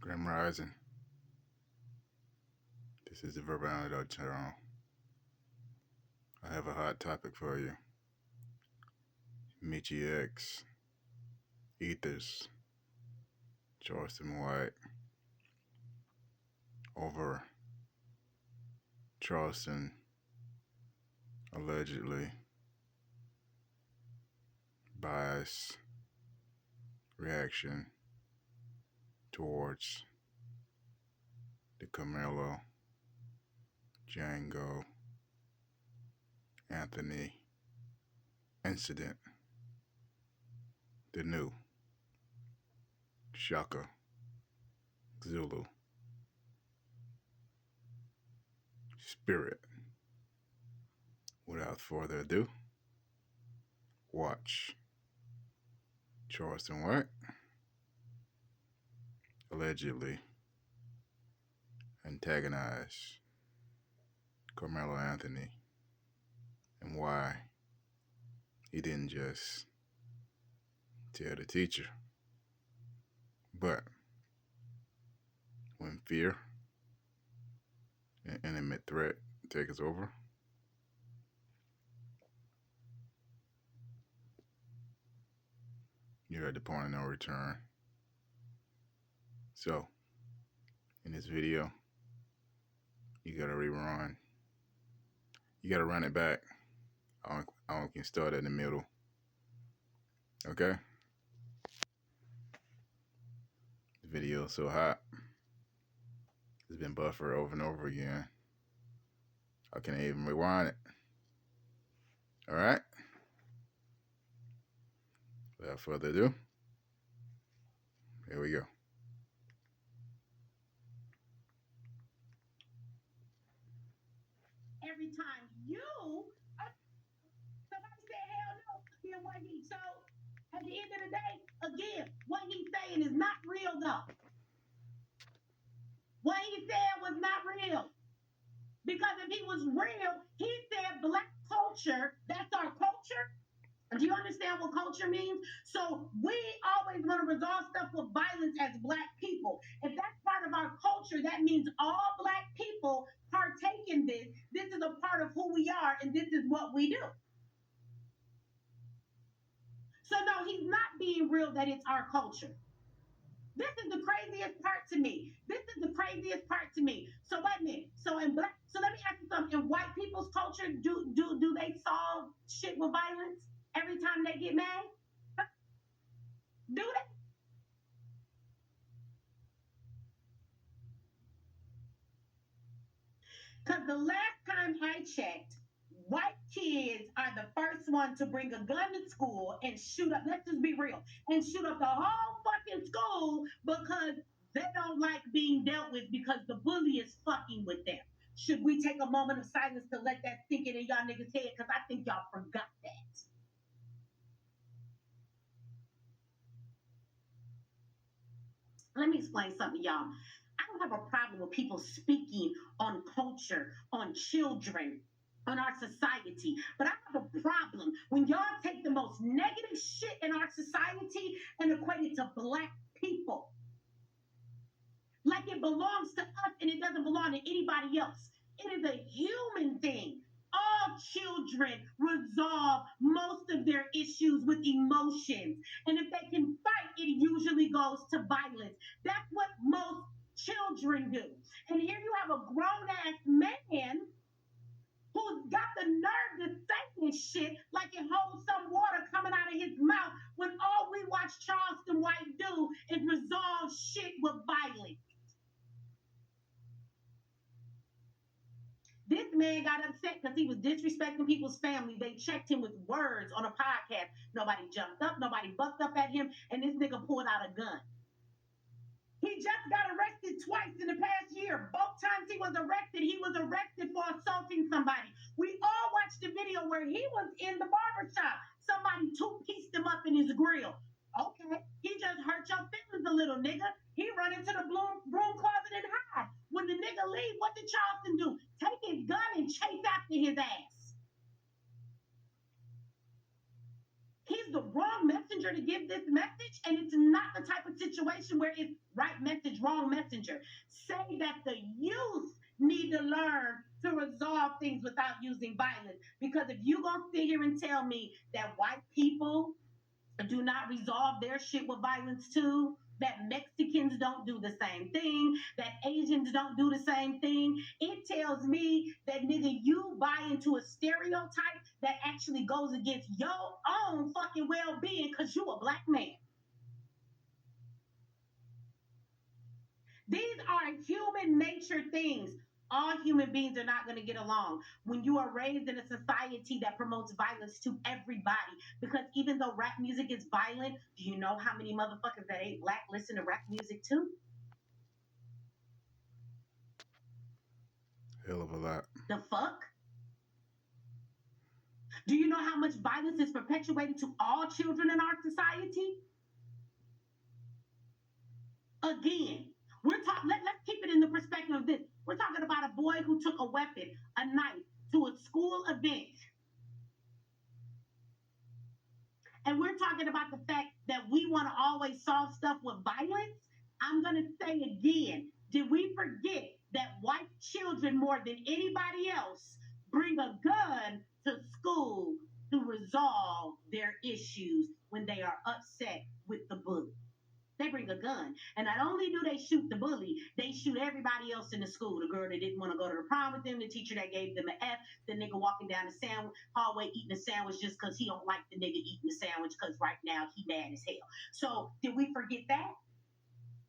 Grim Rising. This is the Verbal Antidote Channel. I have a hot topic for you. Mechee X, Ethers, Charleston White, over Charleston allegedly biased reaction towards the Karmelo, Django, Anthony incident. The new Shaka Zulu spirit. Without further ado, watch Charleston White allegedly antagonize Karmelo Anthony and why he didn't just tell the teacher, but when fear and imminent threat takes over, you're at the point of no return. So, in this video, you gotta rerun. You gotta run it back. I can start in the middle. Okay? The video is so hot. It's been buffered over and over again. I can't even rewind it. Alright? Without further ado, here we go. Every time somebody said hell no, then what he so at the end of the day, again, what he's saying is not real though. What he said was not real. Because if he was real, he said black culture, that's our culture. Do you understand what culture means? So we always want to resolve stuff with violence as black people. If that's part of our culture, that means all black people partake in this. This is a part of who we are, and this is what we do. So no, he's not being real that it's our culture. This is the craziest part to me. So wait a minute. So in black, so let me ask you something. In white people's culture, do they solve shit with violence every time they get mad? Do they? Because the last time I checked, white kids are the first one to bring a gun to school and shoot up, let's just be real, and shoot up the whole fucking school because they don't like being dealt with because the bully is fucking with them. Should we take a moment of silence to let that sink in y'all niggas' head? Because I think y'all forgot that. Let me explain something, y'all. I don't have a problem with people speaking on culture, on children, on our society. But I have a problem when y'all take the most negative shit in our society and equate it to black people. Like it belongs to us and it doesn't belong to anybody else. It is a human thing. All children resolve most of their issues with emotions. And if they can fight, it usually goes to violence. That's what most children do. And here you have a grown-ass man who's got the nerve to say this shit like it holds some water coming out of his mouth when all we watch Charleston White do is resolve shit with violence. This man got upset because he was disrespecting people's family. They checked him with words on a podcast. Nobody jumped up, nobody bucked up at him, and this nigga pulled out a gun. He just got arrested twice in the past year. Both times he was arrested for assaulting somebody. We all watched the video where he was in the barbershop. Somebody two-pieced him up in his grill. Okay, he just hurt your feelings a little, nigga. He run into the broom closet and hide. When the nigga leave, what did Charleston do? Take his gun and chase after his ass. He's the wrong messenger to give this message, and it's not the type of situation where it's right message, wrong messenger. Say that the youth need to learn to resolve things without using violence. Because if you gonna sit here and tell me that white people do not resolve their shit with violence too, that Mexicans don't do the same thing, that Asians don't do the same thing, it tells me that nigga, you buy into a stereotype that actually goes against your own fucking well-being because you a black man. These are human nature things. All human beings are not going to get along when you are raised in a society that promotes violence to everybody. Because even though rap music is violent, do you know how many motherfuckers that ain't black listen to rap music too? Hell of a lot. The fuck? Do you know how much violence is perpetuated to all children in our society? Again, let's keep it in the perspective of this. We're talking about a boy who took a weapon, a knife, to a school event. And we're talking about the fact that we want to always solve stuff with violence. I'm going to say again, did we forget that white children more than anybody else bring a gun to school to resolve their issues when they are upset with the bully? They bring a gun. And not only do they shoot the bully, they shoot everybody else in the school. The girl that didn't want to go to the prom with them, the teacher that gave them an F, the nigga walking down the hallway eating a sandwich just because he don't like the nigga eating the sandwich because right now he mad as hell. So did we forget that?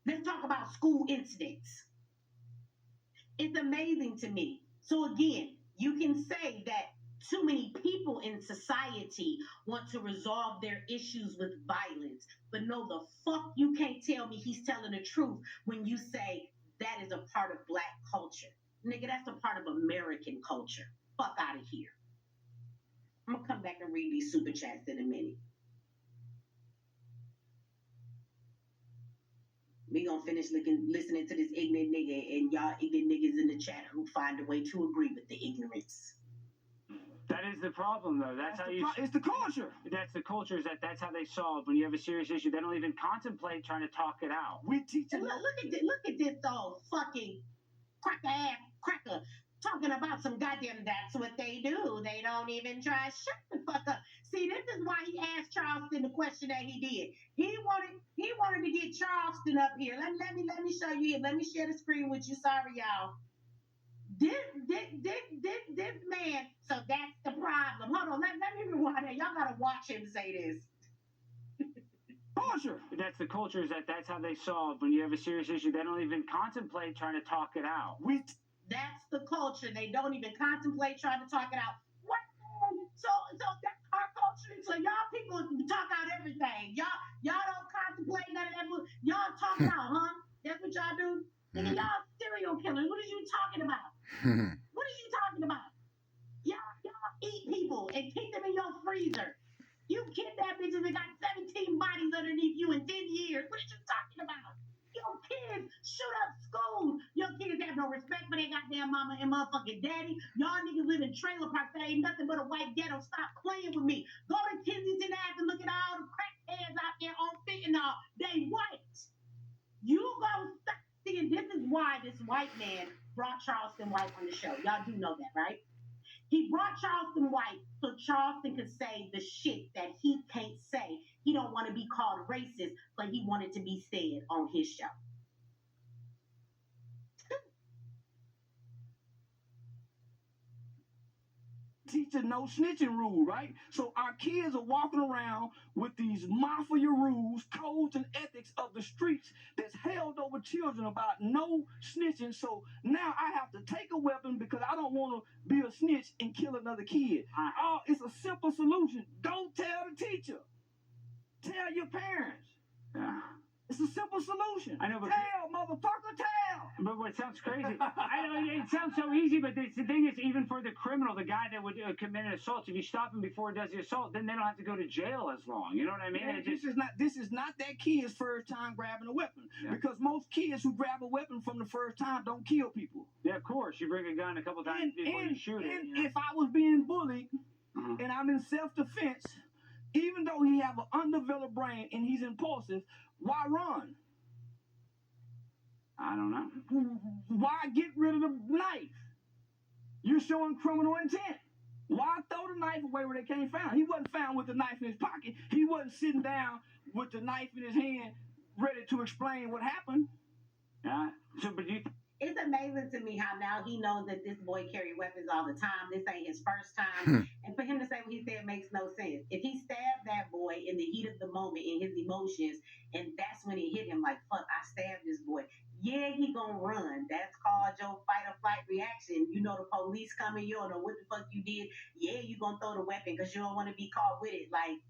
Let's talk about school incidents. It's amazing to me. So again, you can say that too many people in society want to resolve their issues with violence. But no, the fuck you can't tell me he's telling the truth when you say that is a part of black culture. Nigga, that's a part of American culture. Fuck out of here. I'm gonna come back and read these super chats in a minute. We gonna finish listening to this ignorant nigga and y'all ignorant niggas in the chat who find a way to agree with the ignorance. That is the problem, though. That's how it's the culture. That's the culture. That's how they solve. When you have a serious issue, they don't even contemplate trying to talk it out. We teach them. Look at this old fucking cracker talking about some goddamn. That's what they do. They don't even try. Shut the fuck up. See, this is why he asked Charleston the question that he did. He wanted to get Charleston up here. Let me show you here. Let me share the screen with you. Sorry, y'all. This man, so that's the problem. Hold on, let me rewind that. Y'all gotta watch him say this. Culture. That's the culture. That's how they solve. When you have a serious issue, they don't even contemplate trying to talk it out. That's the culture. They don't even contemplate trying to talk it out. What? So that's our culture. So y'all people talk out everything. Y'all don't contemplate none of that. Y'all talk out, huh? That's what y'all do. Nigga, y'all serial killers. What are you talking about? What are you talking about? Y'all eat people and keep them in your freezer. You kidnap bitches and got 17 bodies underneath you in 10 years. What are you talking about? Your kids shoot up schools. Your kids have no respect for their goddamn mama and motherfucking daddy. Y'all niggas live in trailer parks that ain't nothing but a white ghetto. Stop playing with me. Go to Kensington Ave and look at all the crackheads out there on fentanyl. They white. You go stop. And this is why this white man brought Charleston White on the show. Y'all do know that, right? He brought Charleston White so Charleston could say the shit that he can't say. He don't want to be called racist, but he wanted to be said on his show. Teach a no snitching rule, right? So our kids are walking around with these mafia rules, codes, and ethics of the streets that's held over children about no snitching. So now I have to take a weapon because I don't want to be a snitch and kill another kid. It's a simple solution. Don't tell the teacher. Tell your parents. Yeah. It's a simple solution. I know, but tell, motherfucker, tell. But what sounds crazy, I know it sounds so easy, but the thing is, even for the criminal, the guy that would commit an assault, if you stop him before he does the assault, then they don't have to go to jail as long. You know what I mean? Yeah, this is not that kid's first time grabbing a weapon. Yeah. Because most kids who grab a weapon from the first time don't kill people. Yeah, of course. You bring a gun a couple times before you shoot it. And if I was being bullied and I'm in self-defense, Even though he have an undeveloped brain and he's impulsive, why run? I don't know. Why get rid of the knife? You're showing criminal intent. Why throw the knife away where they can't find? He wasn't found with the knife in his pocket. He wasn't sitting down with the knife in his hand, ready to explain what happened. Yeah. So, but it's amazing to me how now he knows that this boy carry weapons all the time. This ain't his first time. And for him to say what he said makes no sense. If he stabbed that boy in the heat of the moment, in his emotions, and that's when it hit him like, fuck, I stabbed this boy. Yeah, he gonna run. That's called your fight or flight reaction. You know the police coming, you don't know what the fuck you did. Yeah, you gonna throw the weapon because you don't want to be caught with it. Like,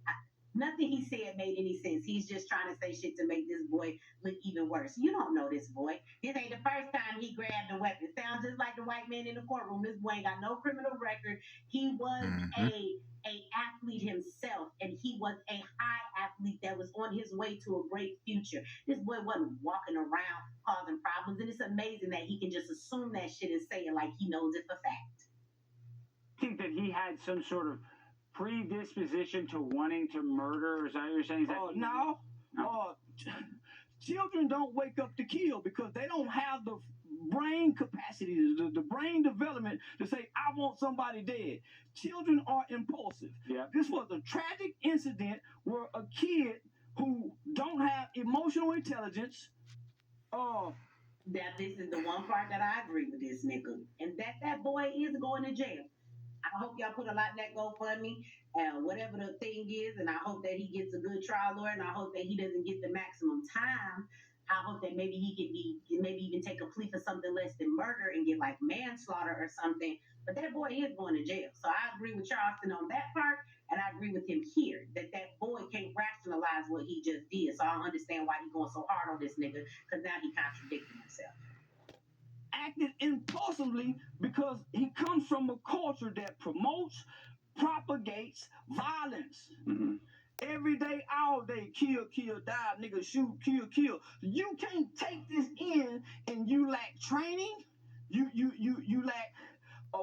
nothing he said made any sense. He's just trying to say shit to make this boy look even worse. You don't know this boy. This ain't the first time he grabbed a weapon. Sounds just like the white man in the courtroom. This boy ain't got no criminal record. He was a athlete himself, and he was a high athlete that was on his way to a great future. This boy wasn't walking around causing problems, and it's amazing that he can just assume that shit and say it like he knows it for fact. I think that he had some sort of predisposition to wanting to murder. Is that what you're saying? No. Children don't wake up to kill because they don't have the brain capacity, the brain development to say, I want somebody dead. Children are impulsive. Yeah. This was a tragic incident where a kid who don't have emotional intelligence. That this is the one part that I agree with this nigga. And that boy is going to jail. I hope y'all put a lot in that GoFundMe, whatever the thing is, and I hope that he gets a good trial lawyer, and I hope that he doesn't get the maximum time. I hope that maybe he could maybe even take a plea for something less than murder and get like manslaughter or something. But that boy is going to jail. So I agree with Charleston on that part, and I agree with him here that boy can't rationalize what he just did. So I don't understand why he's going so hard on this nigga, because now he contradicting himself. Acted impulsively because he comes from a culture that promotes, propagates violence. Every day, all day, kill, die, nigga, shoot, kill. You can't take this in, and you lack training. You lack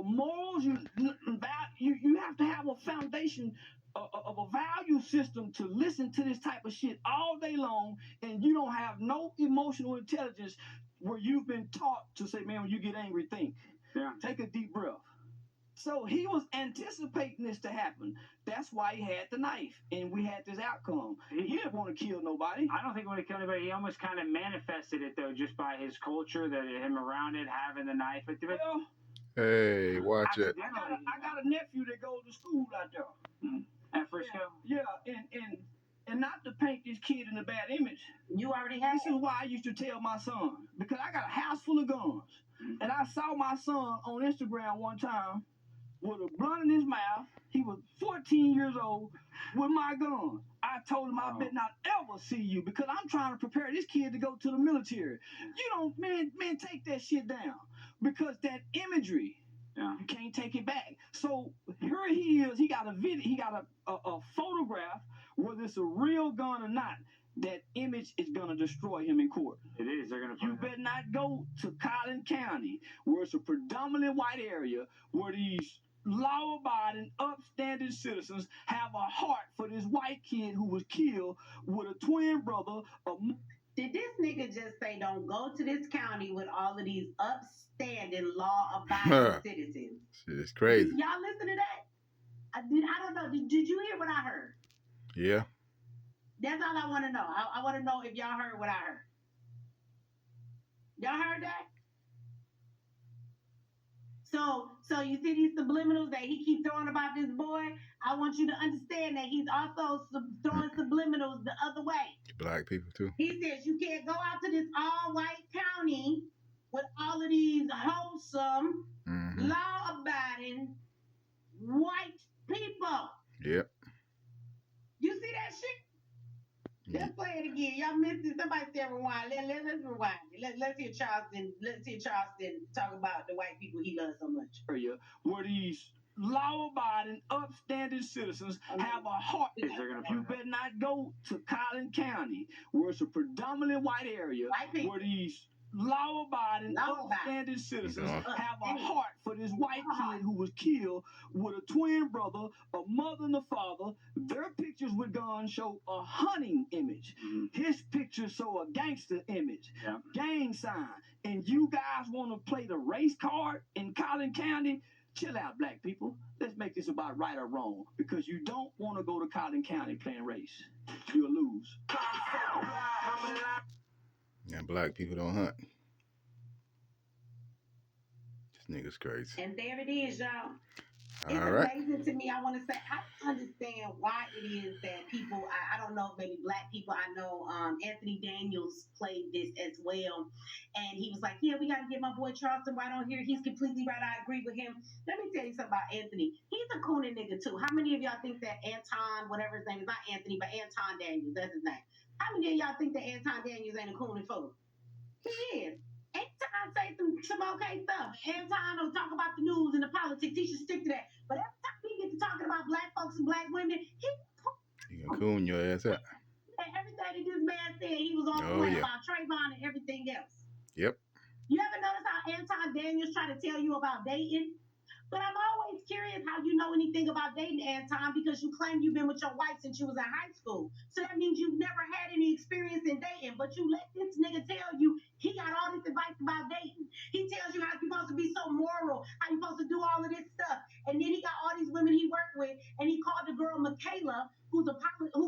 morals. You have to have a foundation of a value system to listen to this type of shit all day long, and you don't have no emotional intelligence where you've been taught to say, man, when you get angry, think. Yeah. Take a deep breath. So he was anticipating this to happen. That's why he had the knife, and we had this outcome. He didn't want to kill nobody. I don't think he wanted to kill anybody. He almost kind of manifested it, though, just by his culture, that him around it, having the knife. Well, hey, watch it. I got a nephew that goes to school out there. At Frisco? Yeah, and not to paint this kid in a bad image. You already have. This is why I used to tell my son, because I got a house full of guns. And I saw my son on Instagram one time with a blunt in his mouth. He was 14 years old with my gun. I told him I better not ever see you, because I'm trying to prepare this kid to go to the military. You don't, man, take that shit down, because that imagery, you can't take it back. So here he is. He got a video. He got a photograph, whether it's a real gun or not. That image is going to destroy him in court. It is. They're going to. You better not go to Collin County, where it's a predominantly white area, where these law-abiding, upstanding citizens have a heart for this white kid who was killed with a twin brother. Did this nigga just say, don't go to this county with all of these upstanding, law-abiding citizens? Shit is crazy. Y'all listen to that? I don't know. Did you hear what I heard? Yeah. That's all I want to know. I want to know if y'all heard what I heard. Y'all heard that? So you see these subliminals that he keeps throwing about this boy? I want you to understand that he's also throwing subliminals the other way. Black people too. He says you can't go out to this all-white county with all of these wholesome, law-abiding white people. Yep. You see that shit? Let's play it again. Y'all missed it. Somebody say rewind. Let's rewind. Let's hear Charleston. Let's hear Charleston talk about the white people he loves so much. Where these law-abiding, upstanding citizens have a heart. You better not go to Collin County, where it's a predominantly white area, where these law-abiding, upstanding citizens have a heart for this white kid who was killed with a twin brother, a mother and a father. Their pictures with guns show a hunting image. His pictures show a gangster image, gang sign. And you guys want to play the race card in Collin County? Chill out, black people. Let's make this about right or wrong, because you don't want to go to Collin County playing race. You'll lose. And black people don't hunt. This nigga's crazy. And there it is, y'all. It's Alright. amazing to me. I want to say, I understand why it is that people, I don't know, maybe black people, I know Anthony Daniels played this as well. And he was like, yeah, we got to get my boy Charleston White on here. He's completely right. I agree with him. Let me tell you something about Anthony. He's a cooning nigga too. How many of y'all think that Anton, whatever his name is, not Anthony, but Anton Daniels, that's his name. How many of y'all think that Anton Daniels ain't a cooning fool? He is. Anton say some okay stuff. Anton will talk about the news and the politics. He should stick to that. But every time he gets to talking about black folks and black women, You gonna coon your ass out. Everything that this man said, he was on point about Trayvon and everything else. Yep. You ever notice how Anton Daniels try to tell you about dating? But I'm always curious how you know anything about dating, Anton, because you claim you've been with your wife since you was in high school. So that means you've never had any experience in dating, but you let this nigga tell you he got all this advice about dating. He tells you how you're supposed to be so moral, how you're supposed to do all of this stuff. And then he got all these women he worked with, and he called the girl Michaela, who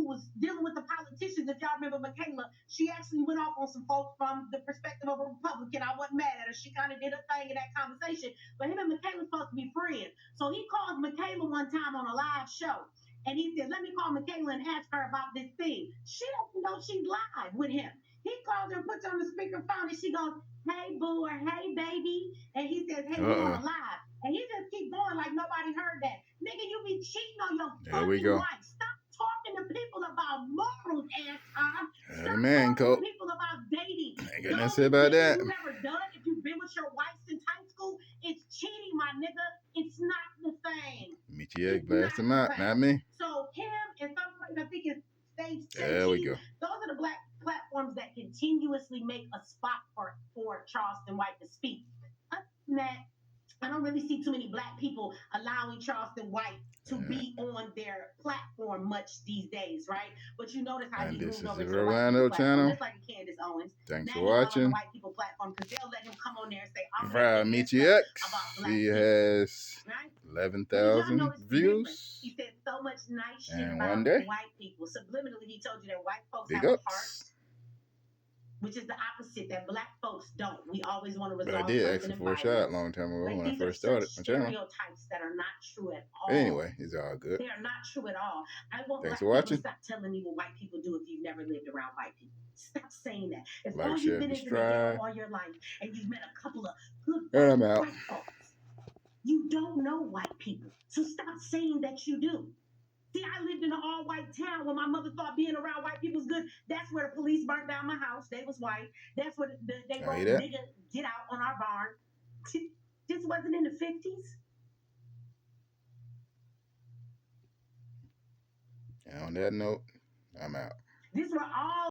was dealing with the politicians. If y'all remember Michaela, she actually went off on some folks from the perspective of a Republican. I wasn't mad at her. She kind of did a thing in that conversation. But him and Michaela supposed to be friends. So he called Michaela one time on a live show. And he said, let me call Michaela and ask her about this thing. She doesn't know she's live with him. He calls her, puts her on the speakerphone, and she goes, hey, boo, or hey, baby. And he says, hey, we're on a live. And he just keep going like nobody heard that. Nigga, you be cheating on your fucking wife. Stop talking to people about morals, Anton. Stop talking to people about dating. Ain't got nothing to say about that. You've never done if you've been with your wife since high school. It's cheating, my nigga. It's not the same. Mechee, blast him out, not me. So him and somebody, I think it's Stage 10. There we go. Those are the black platforms that continuously make a spot for Charleston White to speak. Other than that, I don't really see too many black people allowing Charleston White to be on their platform much these days, right? But you notice how he moved over to the Rolando channel. Just like Candace Owens. Thanks now for watching. White people platform, because they'll let him come on there and say, I'm Mechee X. He has 11,000 views. He said so much nice shit and about one day, white people. Subliminally, he told you that white folks have a heart, which is the opposite, that black folks don't. We always want to resolve something. I did ask him for a shot a long time ago when I first started my channel. Stereotypes that are not true at all. Anyway, it's all good. They are not true at all. I want Thanks black for watching. people to stop telling me what white people do if you've never lived around white people. Stop saying that. If Like, all share, you've been in the ghetto all your life and you've met a couple of good white folks, you don't know white people. So stop saying that you do. See, I lived in an all-white town when my mother thought being around white people was good. That's where the police burnt down my house. They was white. That's where they wrote, nigga, get out on our barn. This wasn't in the 50s. And on that note, I'm out. These were all